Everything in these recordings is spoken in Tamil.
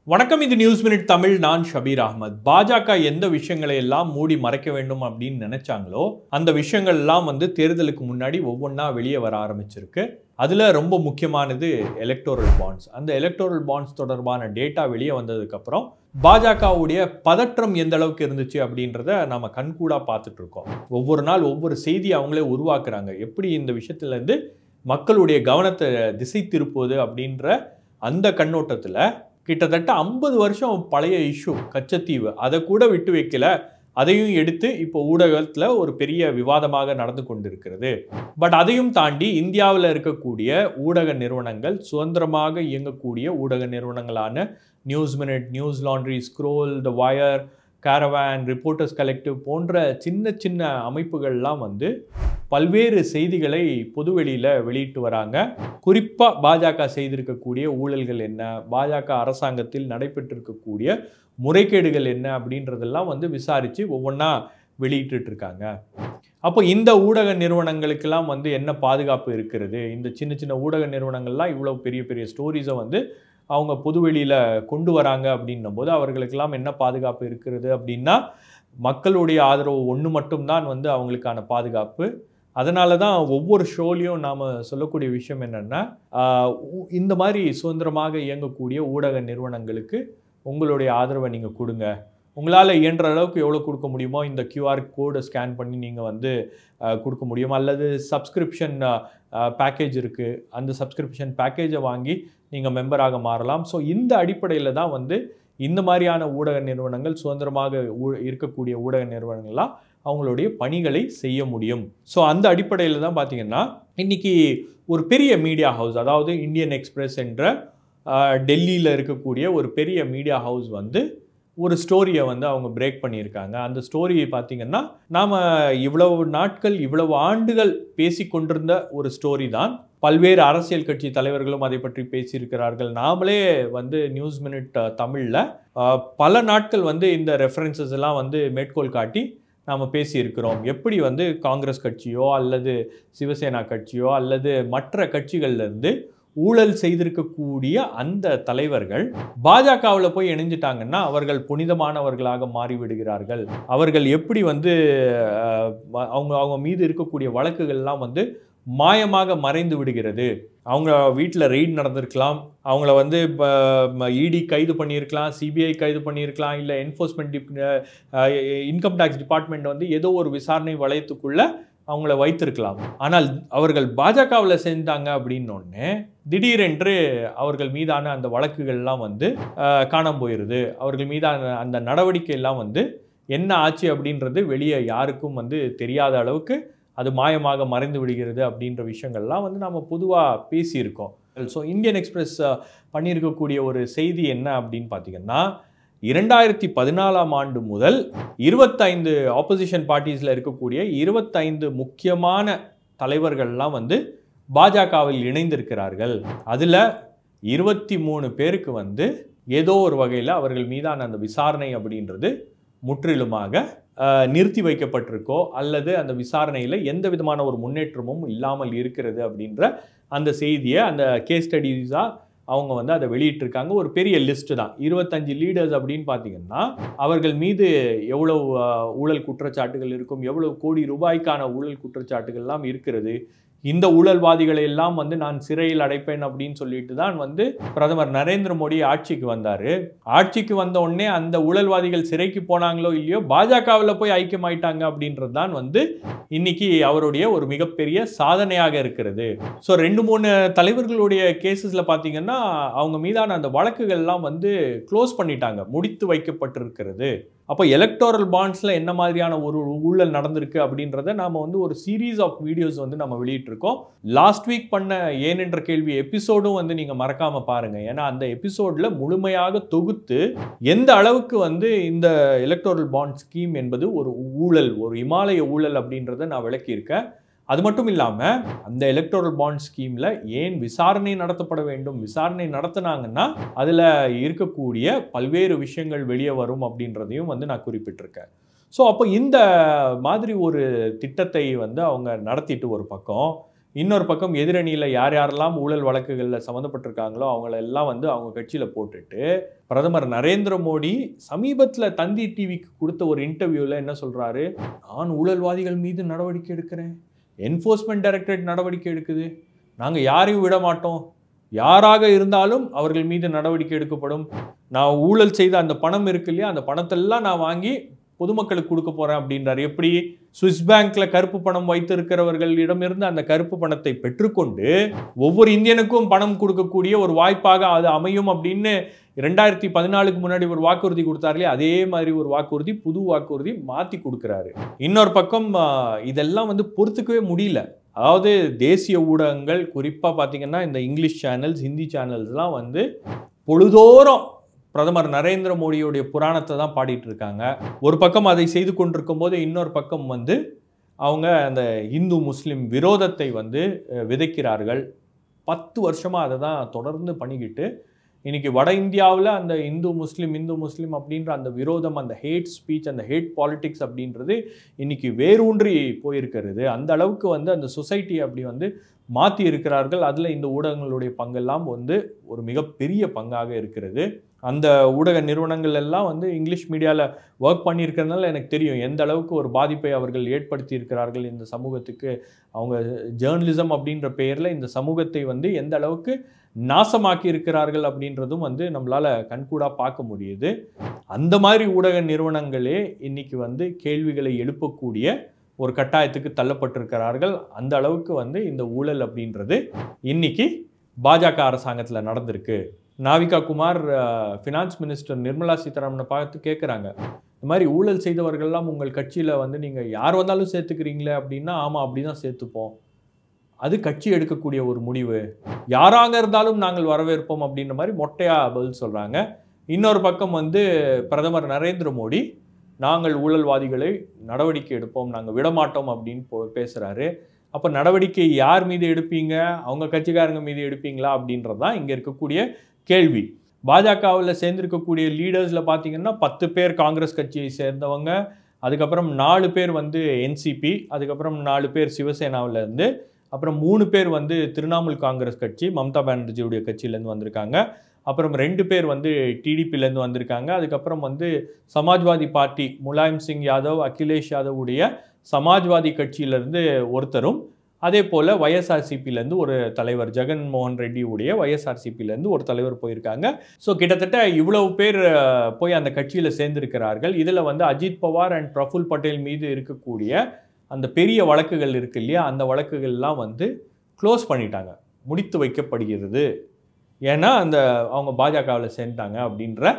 வணக்கம். இது நியூஸ் மினிட் தமிழ். நான் ஷபீர் அஹ்மத். பாஜக எந்த விஷயங்களை எல்லாம் மூடி மறைக்க வேண்டும் அப்படின்னு நினைச்சாங்களோ அந்த விஷயங்கள் எல்லாம் தேர்தலுக்கு முன்னாடி ஒவ்வொன்றா வெளியே வர ஆரம்பிச்சிருக்கு. அதில் ரொம்ப முக்கியமானது எலக்டோரல் பாண்ட்ஸ். அந்த எலக்டோரல் பாண்ட்ஸ் தொடர்பான டேட்டா வெளியே வந்ததுக்கப்புறம் பாஜகவுடைய பதற்றம் எந்த அளவுக்கு இருந்துச்சு அப்படின்றத நம்ம கண்கூடாக பார்த்துட்டு இருக்கோம். ஒவ்வொரு நாள் ஒவ்வொரு செய்தி அவங்களே உருவாக்குறாங்க. எப்படி இந்த விஷயத்துலேருந்து மக்களுடைய கவனத்தை திசை திருப்புவது அப்படின்ற அந்த கண்ணோட்டத்தில் கிட்டத்தட்ட 50 வருஷம் பழைய இஷ்யூ கச்சத்தீவு, அதை கூட விட்டு வைக்கல. அதையும் எடுத்து இப்போ ஊடகத்தில் ஒரு பெரிய விவாதமாக நடந்து கொண்டிருக்கிறது. பட் அதையும் தாண்டி இந்தியாவில் இருக்கக்கூடிய ஊடக நிறுவனங்கள், சுதந்திரமாக இயங்கக்கூடிய ஊடக நிறுவனங்களான news minute, news laundry, scroll, த வயர், கேரவான், ரிப்போர்ட்டர்ஸ் கலெக்டிவ் போன்ற சின்ன சின்ன அமைப்புகள்லாம் பல்வேறு செய்திகளை பொதுவெளியில் வெளியிட்டு வராங்க. குறிப்பாக பாஜக செய்திருக்கக்கூடிய ஊழல்கள் என்ன, பாஜக அரசாங்கத்தில் நடைபெற்றிருக்கக்கூடிய முறைகேடுகள் என்ன அப்படின்றதெல்லாம் விசாரித்து ஒவ்வொன்றா வெளியிட்டு இருக்காங்க. அப்போ இந்த ஊடக நிறுவனங்களுக்கெல்லாம் என்ன பாதுகாப்பு இருக்கிறது? இந்த சின்ன சின்ன ஊடக நிறுவனங்கள்லாம் இவ்வளோ பெரிய பெரிய ஸ்டோரிஸை அவங்க பொதுவெளியில் கொண்டு வராங்க அப்படின்னும் போது அவர்களுக்கெல்லாம் என்ன பாதுகாப்பு இருக்கிறது அப்படின்னா, மக்களுடைய ஆதரவு ஒன்று மட்டும்தான் அவங்களுக்கான பாதுகாப்பு. அதனால தான் ஒவ்வொரு ஷோலையும் நாம் சொல்லக்கூடிய விஷயம் என்னென்னா, இந்த மாதிரி சுதந்திரமாக இயங்கக்கூடிய ஊடக நிறுவனங்களுக்கு உங்களுடைய ஆதரவை நீங்கள் கொடுங்க. உங்களால் இயன்ற அளவுக்கு எவ்வளோ கொடுக்க முடியுமோ இந்த QR கோடை ஸ்கேன் பண்ணி நீங்கள் கொடுக்க முடியும். அல்லது சப்ஸ்கிரிப்ஷன் பேக்கேஜ் இருக்குது, அந்த சப்ஸ்கிரிப்ஷன் பேக்கேஜை வாங்கி நீங்கள் மெம்பராக மாறலாம். ஸோ இந்த அடிப்படையில் தான் இந்த மாதிரியான ஊடக நிறுவனங்கள், சுதந்திரமாக இருக்கக்கூடிய ஊடக நிறுவனங்கள்லாம் அவங்களுடைய பணிகளை செய்ய முடியும். ஸோ அந்த அடிப்படையில் தான் பார்த்தீங்கன்னா இன்றைக்கி ஒரு பெரிய மீடியா ஹவுஸ், அதாவது இந்தியன் எக்ஸ்பிரஸ் என்ற டெல்லியில் இருக்கக்கூடிய ஒரு பெரிய மீடியா ஹவுஸ் ஒரு ஸ்டோரியை அவங்க பிரேக் பண்ணியிருக்காங்க. அந்த ஸ்டோரியை பார்த்திங்கன்னா நாம் இவ்வளவு நாட்கள் இவ்வளவு ஆண்டுகள் பேசி கொண்டிருந்த ஒரு ஸ்டோரி தான். பல்வேறு அரசியல் கட்சி தலைவர்களும் அதை பற்றி பேசியிருக்கிறார்கள். நாமளே நியூஸ் மினிட் தமிழில் பல நாட்கள் இந்த ரெஃபரன்சஸ் எல்லாம் மேற்கோள் காட்டி நாம் பேசியிருக்கிறோம். எப்படி காங்கிரஸ் கட்சியோ அல்லது சிவசேனா கட்சியோ அல்லது மற்ற கட்சிகள்லேருந்து ஊழல் செய்திருக்கக்கூடிய அந்த தலைவர்கள் பாஜகவில் போய் இணைஞ்சிட்டாங்கன்னா அவர்கள் புனிதமானவர்களாக மாறிவிடுகிறார்கள். அவர்கள் எப்படி அவங்க மீது இருக்கக்கூடிய வழக்குகள்லாம் மாயமாக மறைந்து விடுகிறது. அவங்க வீட்டில் ரெய்ட் நடந்திருக்கலாம், அவங்கள இடி கைது பண்ணியிருக்கலாம், CBI கைது பண்ணியிருக்கலாம், இல்லை என்ஃபோர்ஸ்மெண்ட் இன்கம் டேக்ஸ் டிபார்ட்மெண்ட் ஏதோ ஒரு விசாரணை வளையத்துக்குள்ளே அவங்கள வைத்திருக்கலாம். ஆனால் அவர்கள் பாஜகவில் சேர்ந்தாங்க அப்படின்னோடனே திடீரென்று அவர்கள் மீதான அந்த வழக்குகள்லாம் காணாமல் போயிடுது. அவர்கள் மீதான அந்த நடவடிக்கை எல்லாம் என்ன ஆச்சு அப்படின்றது வெளியே யாருக்கும் தெரியாத அளவுக்கு அது மாயமாக மறைந்து விடுகிறது அப்படின்ற விஷயங்கள்லாம் நம்ம பொதுவாக பேசியிருக்கோம். ஸோ இந்தியன் எக்ஸ்பிரஸ் பண்ணியிருக்கக்கூடிய ஒரு செய்தி என்ன அப்படின்னு பார்த்தீங்கன்னா, 2014ஆம் ஆண்டு முதல் 25 ஆப்போசிஷன் பார்ட்டிஸில் இருக்கக்கூடிய 25 முக்கியமான தலைவர்கள்லாம் பாஜகவில் இணைந்திருக்கிறார்கள். அதில் 23 பேருக்கு ஏதோ ஒரு வகையில் அவர்கள் மீதான அந்த விசாரணை அப்படின்றது முற்றிலுமாக நிறுத்தி வைக்கப்பட்டிருக்கோ அல்லது அந்த விசாரணையில் எந்த விதமான ஒரு முன்னேற்றமும் இல்லாமல் இருக்கிறது அப்படின்ற அந்த செய்தியை அந்த கேஸ் ஸ்டடீஸாக அவங்க அதை வெளியிட்டிருக்காங்க. ஒரு பெரிய லிஸ்ட்டு தான். 25 லீடர்ஸ் அப்படின்னு பார்த்தீங்கன்னா அவர்கள் மீது எவ்வளவு ஊழல் குற்றச்சாட்டுகள் இருக்கும், எவ்வளவு கோடி ரூபாய்க்கான ஊழல் குற்றச்சாட்டுகள்லாம் இருக்கிறது. இந்த ஊழல்வாதிகளை எல்லாம் நான் சிறையில் அடைப்பேன் அப்படின்னு சொல்லிட்டு தான் பிரதமர் நரேந்திர மோடி ஆட்சிக்கு வந்தார். ஆட்சிக்கு வந்த உடனே அந்த ஊழல்வாதிகள் சிறைக்கு போனாங்களோ இல்லையோ பாஜகவில் போய் ஐக்கியமாயிட்டாங்க அப்படின்றது தான் இன்னைக்கு அவருடைய ஒரு மிகப்பெரிய சாதனையாக இருக்கிறது. ஸோ 2-3 தலைவர்களுடைய கேசஸில் பார்த்தீங்கன்னா அவங்க மீதான அந்த வழக்குகள்லாம் க்ளோஸ் பண்ணிட்டாங்க, முடித்து வைக்கப்பட்டிருக்கிறது. அப்போ எலக்டோரல் பாண்ட்ஸில் என்ன மாதிரியான ஒரு ஊழல் நடந்திருக்கு அப்படின்றத நாம் ஒரு சீரீஸ் ஆஃப் வீடியோஸ் நம்ம வெளியிட்டிருக்கோம். லாஸ்ட் வீக் பண்ண ஏன் என்ற கேள்வி எபிசோடும் நீங்கள் மறக்காமல் பாருங்கள். ஏன்னா அந்த எபிசோடில் முழுமையாக தொகுத்து எந்த அளவுக்கு இந்த எலக்டோரல் பாண்ட் ஸ்கீம் என்பது ஒரு ஊழல், ஒரு இமாலய ஊழல் அப்படின்றத நான் விளக்கியிருக்கேன். அது மட்டும் இல்லாமல் அந்த எலக்டோரல் பாண்ட் ஸ்கீமில் ஏன் விசாரணை நடத்தப்பட வேண்டும், விசாரணை நடத்தினாங்கன்னா அதில் இருக்கக்கூடிய பல்வேறு விஷயங்கள் வெளியே வரும் அப்படின்றதையும் நான் குறிப்பிட்டிருக்கேன். ஸோ அப்போ இந்த மாதிரி ஒரு திட்டத்தை அவங்க நடத்திட்டு ஒரு பக்கம் இன்னொரு பக்கம் எதிரணியில் யார் யாரெல்லாம் ஊழல் வழக்குகளில் சம்மந்தப்பட்டிருக்காங்களோ அவங்களெல்லாம் வந்து அவங்க கட்சியில் போட்டுட்டு பிரதமர் நரேந்திர மோடி சமீபத்தில் தந்தி டிவிக்கு கொடுத்த ஒரு இன்டர்வியூவில் என்ன சொல்கிறாரு, நான் ஊழல்வாதிகள் மீது நடவடிக்கை எடுக்கிறேன், என்ஃபோர்ஸ்மெண்ட் டைரக்டரேட் நடவடிக்கை எடுக்குது, நாங்கள் யாரையும் விட மாட்டோம், யாராக இருந்தாலும் அவர்கள் மீது நடவடிக்கை எடுக்கப்படும், நான் ஊழல் செய்த அந்த பணம் இருக்கு இல்லையா, அந்த பணத்தெல்லாம் நான் வாங்கி பொதுமக்களுக்கு கொடுக்க போறேன் அப்படின்றார். எப்படி சுவிஸ் பேங்க்ல கருப்பு பணம் வைத்திருக்கிறவர்களிடமிருந்து அந்த கருப்பு பணத்தை பெற்றுக்கொண்டு ஒவ்வொரு இந்தியனுக்கும் பணம் கொடுக்கக்கூடிய ஒரு வாய்ப்பாக அது அமையும் அப்படின்னு 2014க்கு முன்னாடி ஒரு வாக்குறுதி கொடுத்தார்களே, அதே மாதிரி ஒரு வாக்குறுதி, புது வாக்குறுதி மாற்றி கொடுக்குறாரு. இன்னொரு பக்கம் இதெல்லாம் வந்து பொறுத்துக்கவே முடியல. அதாவது தேசிய ஊடகங்கள் குறிப்பாக பார்த்தீங்கன்னா இந்த இங்கிலீஷ் சேனல்ஸ், ஹிந்தி சேனல்ஸ்லாம் வந்து பொழுதோறும் பிரதமர் நரேந்திர மோடியோடைய புராணத்தை தான் பாடிட்டு இருக்காங்க. ஒரு பக்கம் அதை செய்து கொண்டிருக்கும் போது இன்னொரு பக்கம் வந்து அவங்க அந்த இந்து முஸ்லீம் விரோதத்தை வந்து விதைக்கிறார்கள். 10 வருஷமாக அதை தான் தொடர்ந்து பண்ணிக்கிட்டு இன்னைக்கு வட இந்தியாவில் அந்த இந்து முஸ்லீம் அப்படின்ற அந்த விரோதம், அந்த ஹேட் ஸ்பீச், அந்த ஹேட் பாலிடிக்ஸ் அப்படின்றது இன்னைக்கு வேரூன்றி போயிருக்கிறது. அந்த அளவுக்கு வந்து அந்த சொசைட்டி அப்படி வந்து மாற்றி இருக்கிறார்கள். அதில் இந்த ஊடகங்களுடைய பங்கெல்லாம் வந்து ஒரு மிகப்பெரிய பங்காக இருக்கிறது. அந்த ஊடக நிறுவனங்கள் எல்லாம் வந்து இங்கிலீஷ் மீடியாவில் ஒர்க் பண்ணியிருக்கிறதுனால எனக்கு தெரியும் எந்த அளவுக்கு ஒரு பாதிப்பை அவர்கள் ஏற்படுத்தி இருக்கிறார்கள் இந்த சமூகத்துக்கு. அவங்க ஜேர்னலிசம் அப்படின்ற பெயரில் இந்த சமூகத்தை வந்து எந்த அளவுக்கு நாசமாக்கி இருக்கிறார்கள் அப்படின்றதும் வந்து நம்மளால் கண்கூடாக பார்க்க முடியுது. அந்த மாதிரி ஊடக நிறுவனங்களே இன்னைக்கு வந்து கேள்விகளை எழுப்பக்கூடிய ஒரு கட்டாயத்துக்கு தள்ளப்பட்டிருக்கிறார்கள். அந்த அளவுக்கு வந்து இந்த ஊழல் அப்படின்றது இன்னைக்கு பாஜக அரசாங்கத்தில் நடந்திருக்கு. நாவிகா குமார் ஃபினான்ஸ் மினிஸ்டர் நிர்மலா சீதாராமனை பார்த்து கேட்குறாங்க, இந்த மாதிரி ஊழல் செய்தவர்கள்லாம் உங்கள் கட்சியில் வந்து நீங்கள் யார் வந்தாலும் சேர்த்துக்கிறீங்களே அப்படின்னா, ஆமாம் அப்படி தான் சேர்த்துப்போம், அது கட்சி எடுக்கக்கூடிய ஒரு முடிவு, யாராக இருந்தாலும் நாங்கள் வரவேற்போம் அப்படின்ற மாதிரி மொட்டையாக பதில் சொல்கிறாங்க. இன்னொரு பக்கம் வந்து பிரதமர் நரேந்திர மோடி நாங்கள் ஊழல்வாதிகளை நடவடிக்கை எடுப்போம், நாங்கள் விடமாட்டோம் அப்படின்னு பேசுகிறாரு. அப்போ நடவடிக்கை யார் மீது எடுப்பீங்க, அவங்க கட்சிக்காரங்க மீது எடுப்பீங்களா அப்படின்றது தான் இங்கே இருக்கக்கூடிய கேள்வி. பாஜகவில் சேர்ந்திருக்கக்கூடிய லீடர்ஸில் பார்த்தீங்கன்னா 10 பேர் காங்கிரஸ் கட்சியை சேர்ந்தவங்க, அதுக்கப்புறம் 4 பேர் வந்து என்சிபி, அதுக்கப்புறம் 4 பேர் சிவசேனாவிலேருந்து, அப்புறம் 3 பேர் வந்து திரிணாமுல் காங்கிரஸ் கட்சி, மம்தா பானர்ஜியுடைய கட்சியிலேருந்து வந்திருக்காங்க, அப்புறம் 2 பேர் வந்து டிடிபிலேருந்து வந்திருக்காங்க, அதுக்கப்புறம் வந்து சமாஜ்வாதி பார்ட்டி முலாயம் சிங் யாதவ், அகிலேஷ் யாதவ் உடைய சமாஜ்வாதி கட்சியிலேருந்து ஒருத்தரும், அதே போல் ஒய்எஸ்ஆர்சிபிலேருந்து ஒரு தலைவர் ஜெகன்மோகன் ரெட்டி உடைய ஒய்எஸ்ஆர்சிபிலேருந்து ஒரு தலைவர் போயிருக்காங்க. ஸோ கிட்டத்தட்ட இவ்வளவு பேர் போய் அந்த கட்சியில் சேர்ந்திருக்கிறார்கள். இதில் வந்து அஜித் பவார் அண்ட் பிரஃபுல் பட்டேல் மீது இருக்கக்கூடிய அந்த பெரிய வழக்குகள் இருக்கு இல்லையா, அந்த வழக்குகள்லாம் வந்து க்ளோஸ் பண்ணிட்டாங்க, முடித்து வைக்கப்படுகிறது. ஏன்னா அந்த அவங்க பாஜகவில் சேர்ந்தாங்க அப்படின்ற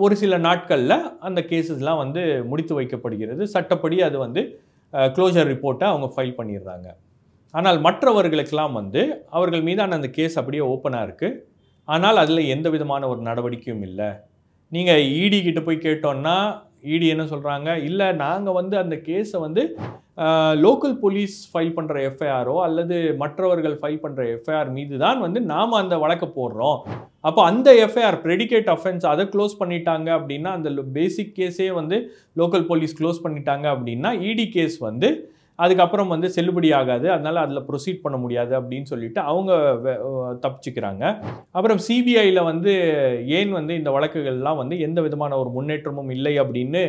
ஒரு சில நாட்களில் அந்த கேஸஸ்லாம் வந்து முடித்து வைக்கப்படுகிறது. சட்டப்படி அது வந்து க்ளோஷர் ரிப்போர்ட்டை அவங்க ஃபைல் பண்ணிடுறாங்க. ஆனால் மற்றவர்களுக்கெல்லாம் வந்து அவர்கள் மீதான அந்த கேஸ் அப்படியே ஓப்பனாக இருக்குது. ஆனால் அதில் எந்த விதமான ஒரு நடவடிக்கையும் இல்லை. நீங்கள் இடி கிட்ட போய் கேட்டோன்னா இடி என்ன சொல்கிறாங்க, இல்லை நாங்கள் வந்து அந்த கேஸை வந்து லோக்கல் போலீஸ் ஃபைல் பண்ணுற எஃப்ஐஆரோ அல்லது மற்றவர்கள் ஃபைல் பண்ணுற எஃப்ஐஆர் மீது தான் வந்து நாம் அந்த வழக்கை போடுறோம். அப்போ அந்த எஃப்ஐஆர் ப்ரெடிகேட் அஃபென்ஸ் அதை க்ளோஸ் பண்ணிட்டாங்க அப்படின்னா, அந்த பேசிக் கேஸே வந்து லோக்கல் போலீஸ் க்ளோஸ் பண்ணிட்டாங்க அப்படின்னா இடி கேஸ் வந்து அதுக்கப்புறம் வந்து செல்லுபடி ஆகாது, அதனால் அதில் ப்ரொசீட் பண்ண முடியாது அப்படின்னு சொல்லிட்டு அவங்க தப்பிச்சுக்கிறாங்க. அப்புறம் சிபிஐயில் வந்து ஏன் வந்து இந்த வழக்குகள்லாம் வந்து எந்த விதமான ஒரு முன்னேற்றமும் இல்லை அப்படின்னு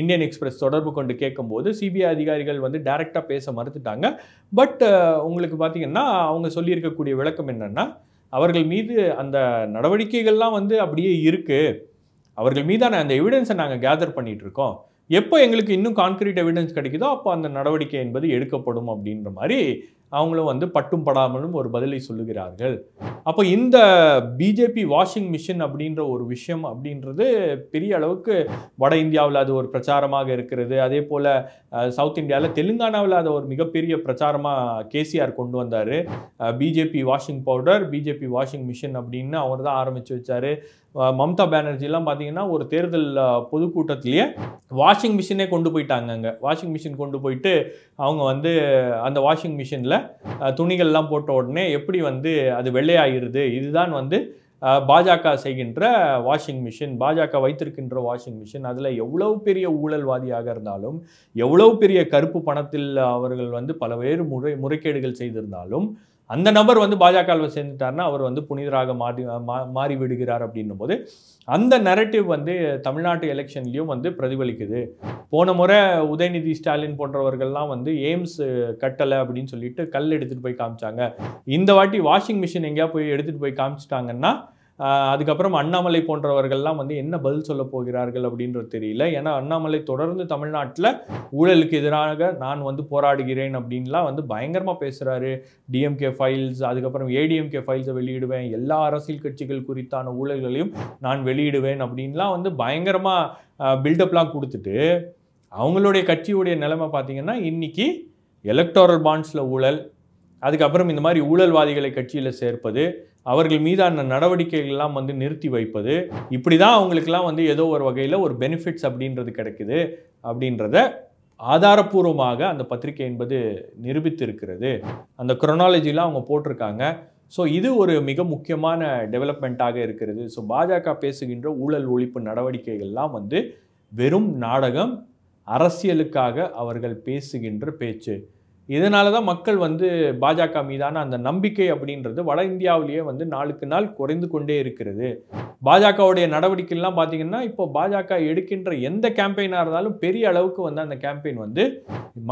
இந்தியன் எக்ஸ்பிரஸ் தொடர்பு கொண்டு கேட்கும்போது சிபிஐ அதிகாரிகள் வந்து டைரெக்டாக பேச மறுத்துட்டாங்க. பட் உங்களுக்கு பார்த்தீங்கன்னா அவங்க சொல்லியிருக்கக்கூடிய விளக்கம் என்னென்னா, அவர்கள் மீது அந்த நடவடிக்கைகள்லாம் வந்து அப்படியே இருக்குது, அவர்கள் மீதான அந்த எவிடன்ஸை நாங்கள் கேதர் பண்ணிகிட்டு இருக்கோம், எப்போ எங்களுக்கு இன்னும் கான்கிரீட் எவிடன்ஸ் கிடைக்குதோ அப்போ அந்த நடவடிக்கை என்பது எடுக்கப்படும் அப்படின்ற மாதிரி அவங்களும் வந்து பட்டும் படாமலும் ஒரு பதிலை சொல்லுகிறார்கள். அப்போ இந்த பிஜேபி வாஷிங் மிஷின் அப்படின்ற ஒரு விஷயம் அப்படின்றது பெரிய அளவுக்கு வட இந்தியாவில் அது ஒரு பிரச்சாரமாக இருக்கிறது. அதே போல் சவுத் இந்தியாவில் தெலுங்கானாவில் அதை ஒரு மிகப்பெரிய பிரச்சாரமாக கேசிஆர் கொண்டு வந்தார். BJP washing powder, BJP washing machine அப்படின்னு அவர் தான் ஆரம்பித்து வச்சார். மம்தா பானர்ஜிலாம் பார்த்தீங்கன்னா ஒரு தேர்தல் பொதுக்கூட்டத்திலேயே வாஷிங் மிஷினே கொண்டு போயிட்டாங்க. அங்கே வாஷிங் மிஷின் கொண்டு போயிட்டு அவங்க வந்து அந்த வாஷிங் மிஷினில் துணிகள்லாம் போட்ட உடனே எப்படி வந்து அது வெள்ளையாகிருது, இதுதான் வந்து பாஜக செய்கின்ற வாஷிங் மிஷின், பாஜக வைத்திருக்கின்ற வாஷிங் மிஷின், அதில் எவ்வளவு பெரிய ஊழல்வாதியாக இருந்தாலும், எவ்வளவு பெரிய கருப்பு பணத்தில் அவர்கள் வந்து பலவேறு முறைகேடுகள் செய்திருந்தாலும், அந்த நபர் வந்து பாஜகவில் சேர்ந்துட்டார்னா அவர் வந்து புனிதராக மாறி விடுகிறார் அப்படின்னும் போது அந்த நரேட்டிவ் வந்து தமிழ்நாட்டு எலெக்ஷன்லையும் வந்து பிரதிபலிக்குது. போன முறை உதயநிதி ஸ்டாலின் போன்றவர்கள்லாம் வந்து எய்ம்ஸ் கட்டலை அப்படின்னு சொல்லிட்டு கல் எடுத்துகிட்டு போய் காமிச்சாங்க. இந்த வாட்டி வாஷிங் மிஷின் எங்கேயா போய் எடுத்துகிட்டு போய் காமிச்சிட்டாங்கன்னா அதுக்கப்புறம் அண்ணாமலை போன்றவர்கள்லாம் வந்து என்ன பதில் சொல்ல போகிறார்கள் அப்படின்றது தெரியல. ஏன்னா அண்ணாமலை தொடர்ந்து தமிழ்நாட்டில் ஊழலுக்கு எதிராக நான் வந்து போராடுகிறேன் அப்படின்லாம் வந்து பயங்கரமாக பேசுகிறாரு. டிஎம்கே ஃபைல்ஸ், அதுக்கப்புறம் ஏடிஎம்கே ஃபைல்ஸை வெளியிடுவேன், எல்லா அரசியல் கட்சிகள் குறித்தான ஊழல்களையும் நான் வெளியிடுவேன் அப்படின்லாம் வந்து பயங்கரமாக பில்டப்லாம் கொடுத்துட்டு அவங்களுடைய கட்சியுடைய நிலைமை பார்த்தீங்கன்னா இன்னைக்கு எலக்டோரல் பாண்ட்ஸில் ஊழல், அதுக்கப்புறம் இந்த மாதிரி ஊழல்வாதிகளை கட்சியில் சேர்ப்பது, அவர்கள் மீதான நடவடிக்கைகள்லாம் வந்து நிறுத்தி வைப்பது, இப்படி தான் அவங்களுக்கெல்லாம் வந்து ஏதோ ஒரு வகையில் ஒரு பெனிஃபிட்ஸ் அப்படின்றது கிடைக்குது அப்படின்றத ஆதாரப்பூர்வமாக அந்த பத்திரிகை என்பது நிரூபித்திருக்கிறது. அந்த குரோனாலஜிலாம் அவங்க போட்டிருக்காங்க. ஸோ இது ஒரு மிக முக்கியமான டெவலப்மெண்ட்டாக இருக்கிறது. ஸோ பாஜக பேசுகின்ற ஊழல் ஒழிப்பு நடவடிக்கைகள்லாம் வந்து வெறும் நாடகம், அரசியலுக்காக அவர்கள் பேசுகின்ற பேச்சு. இதனால தான் மக்கள் வந்து பாஜக மீதான அந்த நம்பிக்கை அப்படின்றது வட இந்தியாவிலேயே வந்து நாளுக்கு நாள் குறைந்து கொண்டே இருக்கிறது. பாஜகவுடைய நடவடிக்கைலாம் பார்த்தீங்கன்னா இப்போ பாஜக எடுக்கின்ற எந்த கேம்பெயினாக இருந்தாலும் பெரிய அளவுக்கு வந்து அந்த கேம்பெயின் வந்து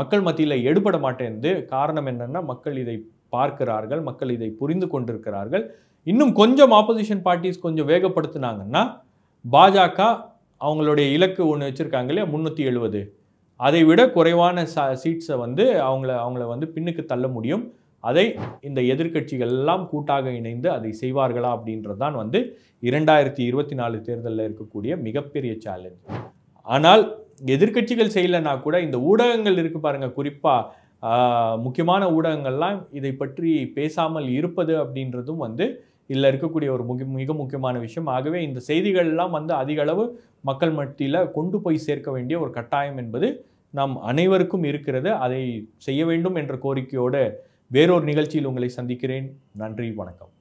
மக்கள் மத்தியில் எடுபட மாட்டேங்குது. காரணம் என்னன்னா மக்கள் இதை பார்க்கிறார்கள், மக்கள் இதை புரிந்து கொண்டிருக்கிறார்கள். இன்னும் கொஞ்சம் ஆப்போசிஷன் பார்ட்டிஸ் கொஞ்சம் வேகப்படுத்தினாங்கன்னா பாஜக அவங்களுடைய இலக்கு ஒன்று வச்சுருக்காங்க இல்லையா 370, அதை விட குறைவான சீட்ஸை வந்து அவங்கள வந்து பின்னுக்கு தள்ள முடியும். அதை இந்த எதிர்க்கட்சிகள் எல்லாம் கூட்டாக இணைந்து அதை செய்வார்களா அப்படின்றது தான் வந்து 2024 தேர்தலில் இருக்கக்கூடிய மிகப்பெரிய சேலஞ்ச். ஆனால் எதிர்க்கட்சிகள் செய்யலைன்னா கூட இந்த ஊடகங்கள் இருக்கு பாருங்க, குறிப்பாக முக்கியமான ஊடகங்கள்லாம் இதை பற்றி பேசாமல் இருப்பது அப்படின்றதும் வந்து இதில் இருக்கக்கூடிய ஒரு மிக முக்கியமான விஷயம். ஆகவே இந்த செய்திகள்லாம் வந்து அதிக அளவு மக்கள் மத்தியில் கொண்டு போய் சேர்க்க வேண்டிய ஒரு கட்டாயம் என்பது நாம் அனைவருக்கும் இருக்கிறது. அதை செய்ய வேண்டும் என்ற கோரிக்கையோடு வேறொரு நிகழ்ச்சியில் உங்களை சந்திக்கிறேன். நன்றி, வணக்கம்.